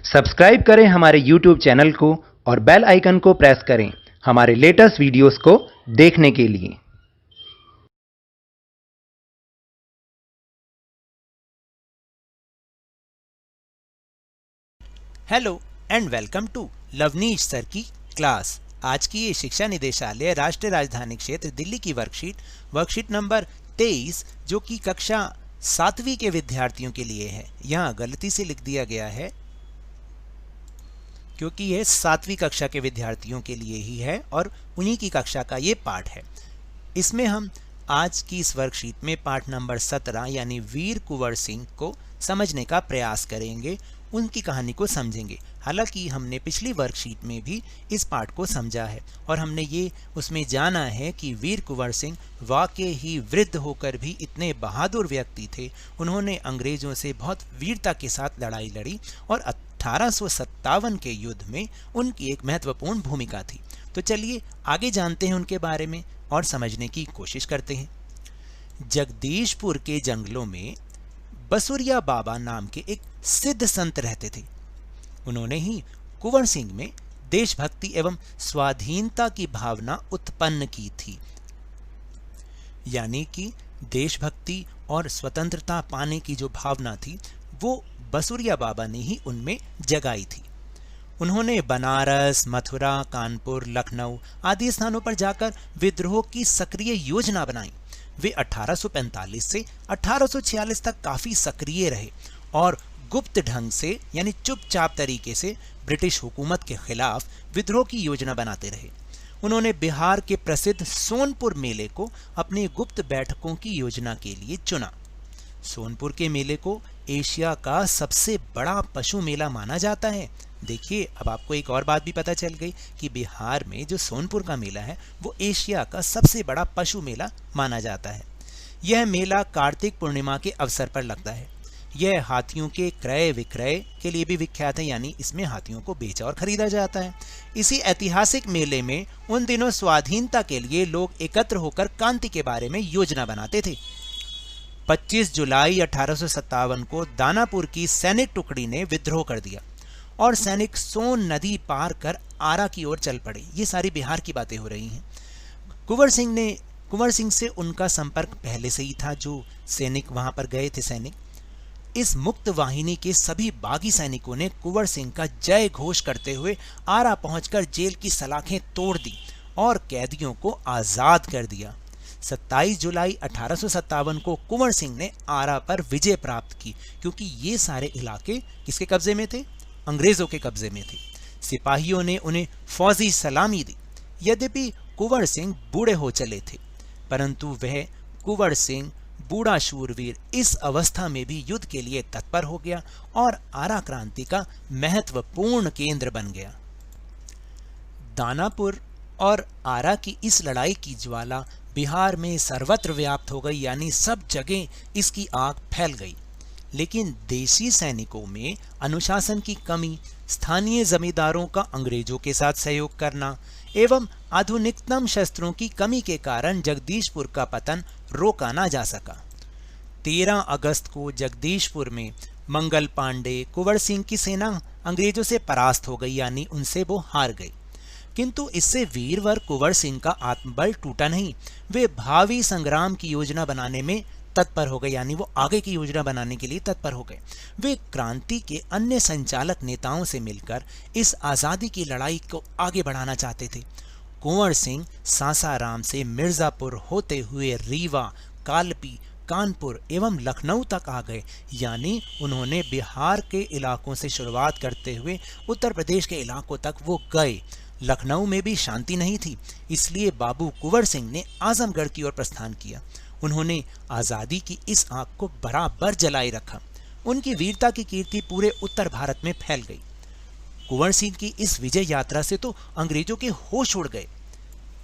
Subscribe करें हमारे YouTube channel को और बेल आइकन को प्रेस करें हमारे लेटेस्ट वीडियोस को देखने के लिए। Hello and welcome to Lovneesh sir की क्लास। आज की ये शिक्षा निदेशालय राष्ट्रीय राजधानी क्षेत्र दिल्ली की वर्कशीट नंबर 23 जो कि कक्षा 7वीं के विद्यार्थियों के लिए है। यहाँ गलती से लिख दिया गया है क्योंकि यह 7वीं कक्षा के विद्यार्थियों के लिए ही है और उन्हीं की कक्षा का ये पाठ है। इसमें हम आज की इस वर्कशीट में पाठ नंबर 17 यानी वीर कुंवर सिंह को समझने का प्रयास करेंगे, उनकी कहानी को समझेंगे। हालांकि हमने पिछली वर्कशीट में भी इस पाठ को समझा है और हमने ये उसमें जाना है कि वीर कुंवर सिंह वाकई ही वृद्ध होकर भी इतने बहादुर व्यक्ति थे। उन्होंने अंग्रेजों से बहुत वीरता के साथ लड़ाई लड़ी और 1857 के युद्ध में उनकी एक महत्वपूर्ण भूमिका थी। तो चलिए आगे जानते हैं उनके बारे में और समझने की कोशिश करते हैं। जगदीशपुर के जंगलों में बसुरिया बाबा नाम के एक सिद्ध संत रहते थे। उन्होंने ही कुंवर सिंह में देशभक्ति एवं स्वाधीनता की भावना उत्पन्न की थी, यानी कि देशभक्ति और स्वतंत्रता पाने की जो भावना थी वो बसुरिया बाबा ने ही उनमें जगाई थी। उन्होंने बनारस, मथुरा, कानपुर, लखनऊ आदि स्थानों पर जाकर विद्रोह की सक्रिय योजना बनाई। वे 1845 से 1846 तक काफी सक्रिय रहे और गुप्त ढंग से यानी चुपचाप तरीके से ब्रिटिश हुकूमत के खिलाफ विद्रोह की योजना बनाते रहे। उन्होंने बिहार के प्रसिद्ध सोनपुर मेले को अपनी गुप्त बैठकों की योजना के लिए चुना। सोनपुर के मेले को एशिया का सबसे बड़ा पशु मेला माना जाता है। देखिए, अब आपको एक और बात भी पता चल गई कि बिहार में जो सोनपुर का मेला है वो एशिया का सबसे बड़ा पशु मेला माना जाता है। यह मेला कार्तिक पूर्णिमा के अवसर पर लगता है। यह हाथियों के क्रय विक्रय के लिए भी विख्यात है, यानी इसमें हाथियों को बेचा और खरीदा जाता है। इसी ऐतिहासिक मेले में उन दिनों स्वाधीनता के लिए लोग एकत्र होकर क्रांति के बारे में योजना बनाते थे। 25 जुलाई 1857 को दानापुर की सैनिक टुकड़ी ने विद्रोह कर दिया और सैनिक सोन नदी पार कर आरा की ओर चल पड़े। ये सारी बिहार की बातें हो रही हैं। कुंवर सिंह से उनका संपर्क पहले से ही था, जो सैनिक वहां पर गए थे सैनिक। इस मुक्त वाहिनी के सभी बागी सैनिकों ने कुंवर सिंह का जय घोष करते हुए आरा पहुंचकर जेल की सलाखें तोड़ दी और कैदियों को आजाद कर दिया। 27 जुलाई 1857 को कुंवर सिंह ने आरा पर विजय प्राप्त की, क्योंकि ये सारे इलाके किसके कब्जे में थे? अंग्रेजों के कब्जे में थे। सिपाहियों ने उन्हें फौजी सलामी दी। यद्यपि कुंवर सिंह बूढ़े हो चले थे, परंतु वह कुंवर सिंह बूढ़ा शूरवीर इस अवस्था में भी युद्ध के लिए तत्पर हो गया और आरा क्रांति का महत्वपूर्ण केंद्र बन गया। दानापुर और आरा की इस लड़ाई की ज्वाला बिहार में सर्वत्र व्याप्त हो गई, यानी सब जगह इसकी आग फैल गई। लेकिन देशी सैनिकों में अनुशासन की कमी, स्थानीय जमींदारों का अंग्रेजों के साथ सहयोग करना एवं आधुनिकतम शस्त्रों की कमी के कारण जगदीशपुर का पतन रोका ना जा सका। 13 अगस्त को जगदीशपुर में मंगल पांडे कुंवर सिंह की सेना अंग्रेजों से परास्त हो गई, यानी उनसे वो हार गई। किंतु इससे वीरवर कुंवर सिंह का आत्मबल टूटा नहीं। वे भावी संग्राम की योजना बनाने में तत्पर हो गए, यानी वो आगे की योजना बनाने के लिए तत्पर हो गए। वे क्रांति के अन्य संचालक नेताओं से मिलकर इस आज़ादी की लड़ाई को आगे बढ़ाना चाहते थे। कुंवर सिंह सासाराम से मिर्जापुर होते हुए रीवा, कालपी, कानपुर एवं लखनऊ तक आ गए, यानी उन्होंने बिहार के इलाकों से शुरुआत करते हुए उत्तर प्रदेश के इलाकों तक वो गए। लखनऊ में भी शांति नहीं थी, इसलिए बाबू कुंवर सिंह ने आजमगढ़ की ओर प्रस्थान किया। उन्होंने आज़ादी की इस आग को बराबर जलाए रखा। उनकी वीरता की कीर्ति पूरे उत्तर भारत में फैल गई। कुंवर सिंह की इस विजय यात्रा से तो अंग्रेजों के होश उड़ गए।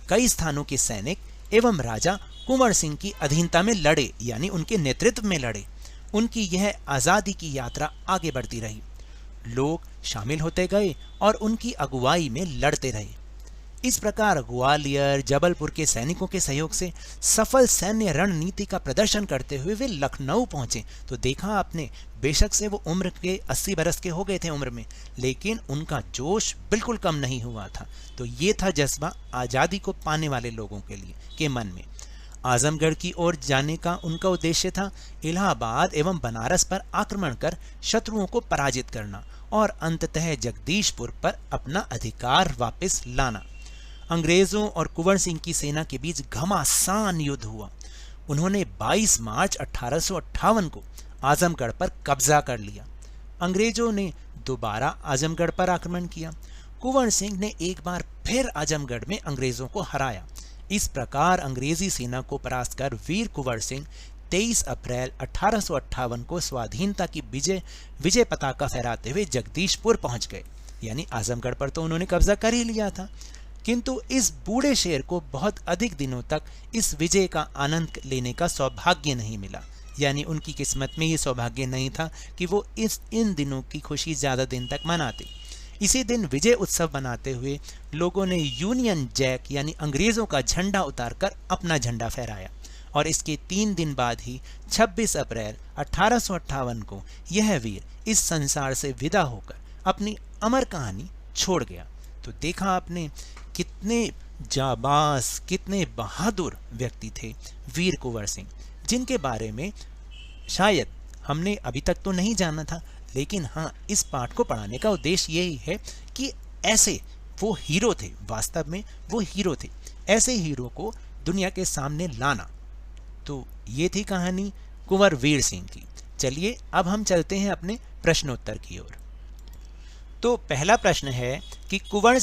कई स्थानों के सैनिक एवं राजा कुंवर सिंह की अधीनता में लड़े, यानी उनके नेतृत्व में लड़े। उनकी यह आज़ादी की यात्रा आगे बढ़ती रही। लोग शामिल होते गए और उनकी अगुवाई में लड़ते रहे। इस प्रकार ग्वालियर जबलपुर के सैनिकों के सहयोग से सफल सैन्य रणनीति का प्रदर्शन करते हुए वे लखनऊ पहुंचे। तो देखा आपने, बेशक से वो उम्र के 80 बरस के हो गए थे उम्र में, लेकिन उनका जोश बिल्कुल कम नहीं हुआ था। तो ये था जज्बा आज़ादी को पाने वाले लोगों के लिए के मन में। आजमगढ़ की ओर जाने का उनका उद्देश्य था इलाहाबाद एवं बनारस पर आक्रमण कर शत्रुओं को पराजित करना और अंततः जगदीशपुर पर अपना अधिकार वापस लाना। अंग्रेजों और कुंवर सिंह की सेना के बीच घमासान युद्ध हुआ। उन्होंने 22 मार्च 1858 को आजमगढ़ पर कब्जा कर लिया। अंग्रेजों ने दोबारा आजमगढ़ पर आक्रमण किया। कुंवर सिंह ने एक बार फिर आजमगढ़ में अंग्रेजों को हराया। इस प्रकार अंग्रेजी सेना को परास्त कर वीर कुंवर सिंह 23 अप्रैल 1858 को स्वाधीनता की विजय पताका फहराते हुए जगदीशपुर पहुंच गए। यानी आजमगढ़ पर तो उन्होंने कब्जा कर ही लिया था, किंतु इस बूढ़े शेर को बहुत अधिक दिनों तक इस विजय का आनंद लेने का सौभाग्य नहीं मिला। यानी उनकी किस्मत में ये सौभाग्य नहीं था कि वो इन दिनों की खुशी ज़्यादा दिन तक मनाते। इसी दिन विजय उत्सव मनाते हुए लोगों ने यूनियन जैक यानी अंग्रेज़ों का झंडा उतारकर अपना झंडा फहराया और इसके 3 दिन बाद ही 26 अप्रैल 1858 को यह वीर इस संसार से विदा होकर अपनी अमर कहानी छोड़ गया। तो देखा आपने कितने जाबाज, कितने बहादुर व्यक्ति थे वीर कुंवर सिंह, जिनके बारे में शायद हमने अभी तक तो नहीं जाना था, लेकिन हाँ, इस पाठ को पढ़ाने का उद्देश्य यही है कि ऐसे वो हीरो थे, वास्तव में वो हीरो थे, ऐसे हीरो को दुनिया के सामने लाना। तो ये थी कहानी कुंवर वीर सिंह की। चलिए अब हम चलते हैं अपने प्रश्नोत्तर की ओर। तो पहला प्रश्न है कि कुंवर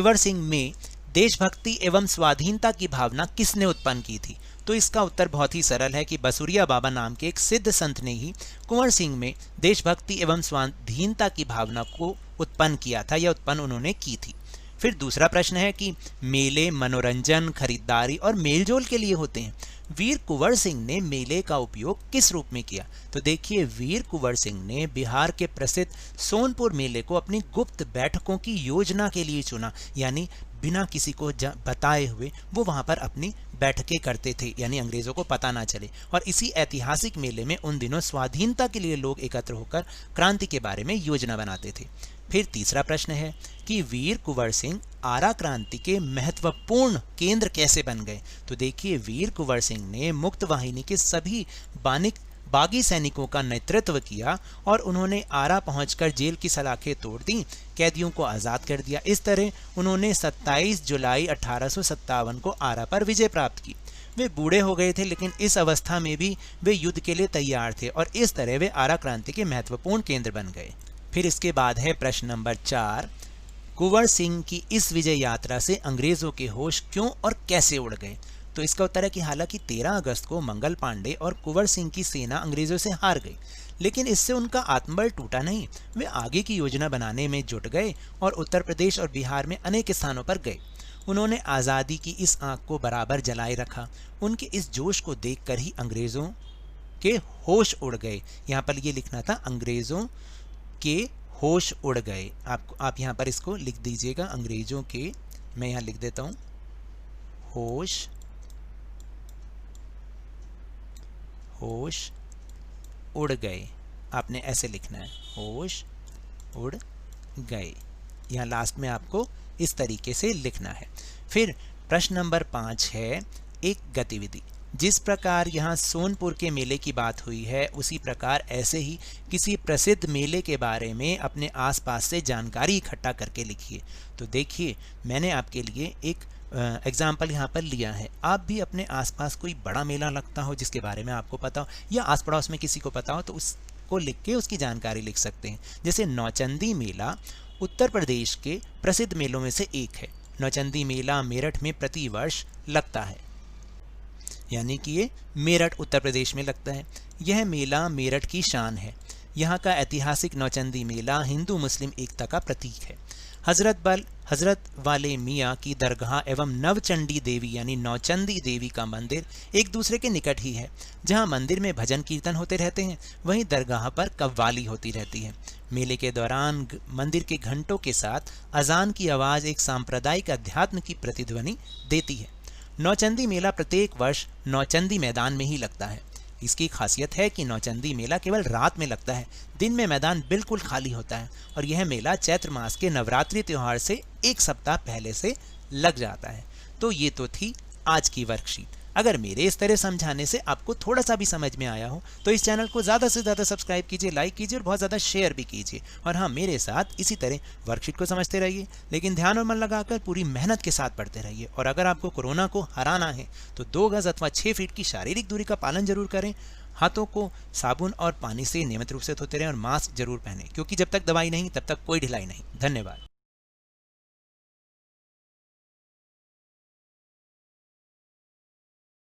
सिंह में देशभक्ति एवं स्वाधीनता की भावना किसने उत्पन्न की थी? तो इसका उत्तर बहुत ही सरल है कि बसुरिया बाबा नाम के एक सिद्ध संत ने ही कुंवर सिंह में देशभक्ति एवं स्वाधीनता की भावना को उत्पन्न किया था, या उत्पन्न उन्होंने की थी। फिर दूसरा प्रश्न है कि मेले मनोरंजन, खरीदारी और मेलजोल के लिए होते हैं। वीर कुंवर सिंह ने मेले का उपयोग किस रूप में किया? तो देखिए, वीर कुंवर सिंह ने बिहार के प्रसिद्ध सोनपुर मेले को अपनी गुप्त बैठकों की योजना के लिए चुना। यानी बिना किसी को बताए हुए वो वहाँ पर अपनी बैठकें करते थे, यानी अंग्रेज़ों को पता ना चले। और इसी ऐतिहासिक मेले में उन दिनों स्वाधीनता के लिए लोग एकत्र होकर क्रांति के बारे में योजना बनाते थे। फिर तीसरा प्रश्न है कि वीर कुंवर सिंह आरा क्रांति के महत्वपूर्ण केंद्र कैसे बन गए? तो देखिए, वीर कुंवर सिंह ने मुक्त वाहिनी के सभी बागी सैनिकों का नेतृत्व किया और उन्होंने आरा पहुंचकर जेल की सलाखें तोड़ दी, कैदियों को आज़ाद कर दिया। इस तरह उन्होंने 27 जुलाई 1857 को आरा पर विजय प्राप्त की। वे बूढ़े हो गए थे, लेकिन इस अवस्था में भी वे युद्ध के लिए तैयार थे और इस तरह वे आरा क्रांति के महत्वपूर्ण केंद्र बन गए। फिर इसके बाद है प्रश्न नंबर 4, कुंवर सिंह की इस विजय यात्रा से अंग्रेजों के होश क्यों और कैसे उड़ गए? तो इसका उत्तर है कि हालांकि 13 अगस्त को मंगल पांडे और कुंवर सिंह की सेना अंग्रेजों से हार गई, लेकिन इससे उनका आत्मबल टूटा नहीं। वे आगे की योजना बनाने में जुट गए और उत्तर प्रदेश और बिहार में अनेक स्थानों पर गए। उन्होंने आज़ादी की इस आग को बराबर जलाए रखा। उनके इस जोश को देखकर ही अंग्रेजों के होश उड़ गए। यहाँ पर ये लिखना था, अंग्रेजों के होश उड़ गए। आप यहाँ पर इसको लिख दीजिएगा, अंग्रेजों के, मैं यहाँ लिख देता हूँ, होश उड़ गए। आपने ऐसे लिखना है, होश उड़ गए। यहाँ लास्ट में आपको इस तरीके से लिखना है। फिर प्रश्न नंबर 5 है एक गतिविधि। जिस प्रकार यहाँ सोनपुर के मेले की बात हुई है, उसी प्रकार ऐसे ही किसी प्रसिद्ध मेले के बारे में अपने आसपास से जानकारी इकट्ठा करके लिखिए। तो देखिए, मैंने आपके लिए एक एग्जाम्पल यहाँ पर लिया है। आप भी अपने आसपास कोई बड़ा मेला लगता हो जिसके बारे में आपको पता हो, या आस पड़ोस में किसी को पता हो, तो उसको लिख के उसकी जानकारी लिख सकते हैं। जैसे नौचंदी मेला उत्तर प्रदेश के प्रसिद्ध मेलों में से एक है। नौचंदी मेला मेरठ में प्रतिवर्ष लगता है, यानी कि ये मेरठ उत्तर प्रदेश में लगता है। यह मेला मेरठ की शान है। यहाँ का ऐतिहासिक नौचंदी मेला हिंदू मुस्लिम एकता का प्रतीक है। हजरत वाले मियाँ की दरगाह एवं नवचंडी देवी यानी नौचंदी देवी का मंदिर एक दूसरे के निकट ही है। जहाँ मंदिर में भजन कीर्तन होते रहते हैं, वहीं दरगाह पर कव्वाली होती रहती है। मेले के दौरान मंदिर के घंटों के साथ अजान की आवाज़ एक सांप्रदायिक अध्यात्म की प्रतिध्वनि देती है। नौचंदी मेला प्रत्येक वर्ष नौचंदी मैदान में ही लगता है। इसकी खासियत है कि नौचंदी मेला केवल रात में लगता है, दिन में मैदान बिल्कुल खाली होता है और यह मेला चैत्र मास के नवरात्रि त्योहार से एक सप्ताह पहले से लग जाता है। तो ये तो थी आज की वर्कशीट। अगर मेरे इस तरह समझाने से आपको थोड़ा सा भी समझ में आया हो तो इस चैनल को ज़्यादा से ज़्यादा सब्सक्राइब कीजिए, लाइक कीजिए और बहुत ज़्यादा शेयर भी कीजिए। और हाँ, मेरे साथ इसी तरह वर्कशीट को समझते रहिए, लेकिन ध्यान और मन लगाकर पूरी मेहनत के साथ पढ़ते रहिए। और अगर आपको कोरोना को हराना है तो 2 गज अथवा 6 फीट की शारीरिक दूरी का पालन जरूर करें। हाथों को साबुन और पानी से नियमित रूप से धोते रहें और मास्क जरूर पहनें, क्योंकि जब तक दवाई नहीं तब तक कोई ढिलाई नहीं। धन्यवाद।